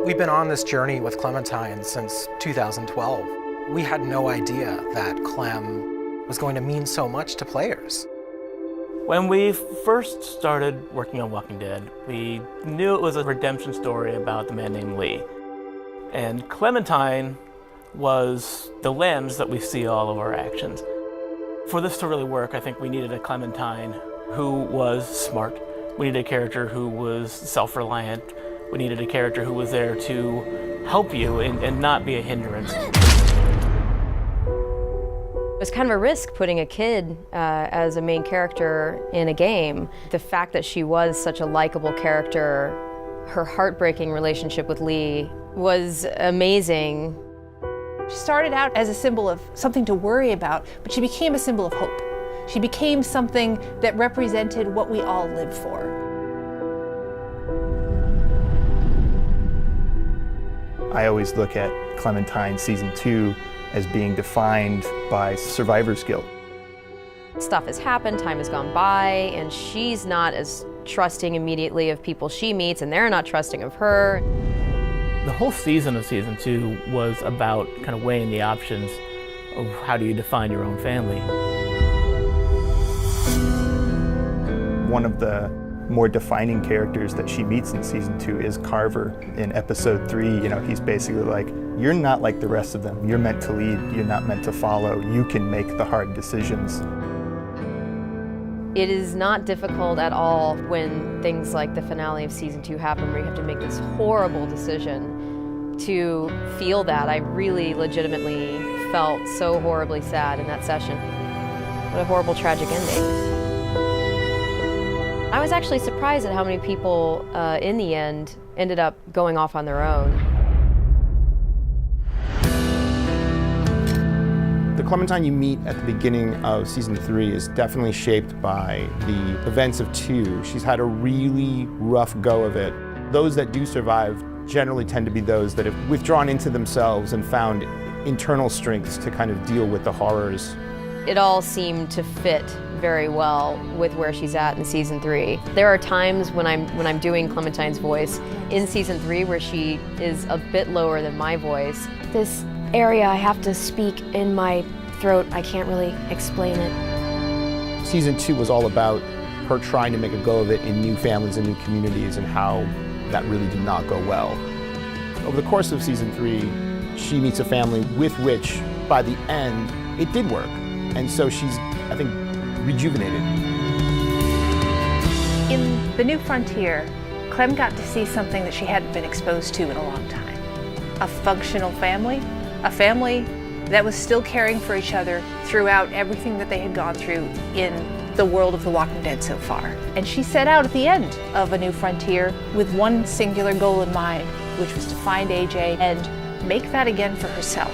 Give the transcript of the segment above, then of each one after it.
We've been on this journey with Clementine since 2012. We had no idea that Clem was going to mean so much to players. When we first started working on Walking Dead, we knew it was a redemption story about the man named Lee. And Clementine was the lens that we see all of our actions. For this to really work, I think we needed a Clementine who was smart. We needed a character who was self-reliant. We needed a character who was there to help you and not be a hindrance. It was kind of a risk putting a kid as a main character in a game. The fact that she was such a likable character, her heartbreaking relationship with Lee was amazing. She started out as a symbol of something to worry about, but she became a symbol of hope. She became something that represented what we all live for. I always look at Clementine Season 2 as being defined by survivor's guilt. Stuff has happened, time has gone by, and she's not as trusting immediately of people she meets, and they're not trusting of her. The whole season of Season 2 was about kind of weighing the options of how do you define your own family. One of the more defining characters that she meets in Season 2 is Carver. In Episode 3, he's basically like, you're not like the rest of them. You're meant to lead, you're not meant to follow. You can make the hard decisions. It is not difficult at all when things like the finale of Season 2 happen, where you have to make this horrible decision to feel that. I really legitimately felt so horribly sad in that session. What a horrible, tragic ending. I was actually surprised at how many people, in the end, ended up going off on their own. The Clementine you meet at the beginning of Season 3 is definitely shaped by the events of 2. She's had a really rough go of it. Those that do survive generally tend to be those that have withdrawn into themselves and found internal strengths to kind of deal with the horrors. It all seemed to fit very well with where she's at in Season 3. There are times when I'm doing Clementine's voice in Season 3 where she is a bit lower than my voice. This area I have to speak in my throat, I can't really explain it. Season 2 was all about her trying to make a go of it in new families and new communities, and how that really did not go well. Over the course of Season 3, she meets a family with which, by the end, it did work. And so she's, I think, rejuvenated. In The New Frontier, Clem got to see something that she hadn't been exposed to in a long time. A functional family, a family that was still caring for each other throughout everything that they had gone through in the world of The Walking Dead so far. And she set out at the end of A New Frontier with one singular goal in mind, which was to find AJ and make that again for herself.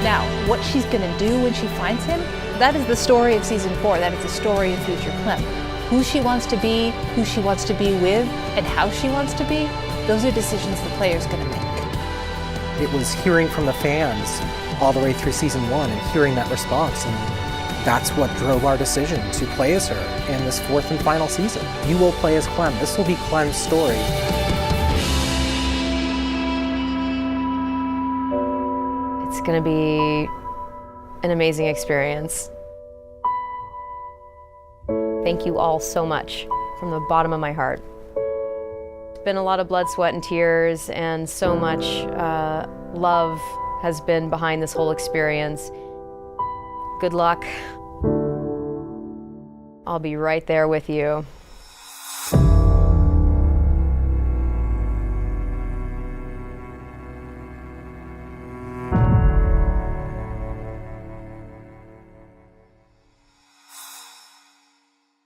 Now, what she's gonna do when she finds him, that is the story of Season 4. That is the story of future Clem. Who she wants to be, who she wants to be with, and how she wants to be, those are decisions the player's gonna make. It was hearing from the fans all the way through Season 1 and hearing that response, and that's what drove our decision to play as her in this 4th and final season. You will play as Clem. This will be Clem's story. It's gonna be an amazing experience. Thank you all so much from the bottom of my heart. It's been a lot of blood, sweat, and tears, and so much love has been behind this whole experience. Good luck. I'll be right there with you.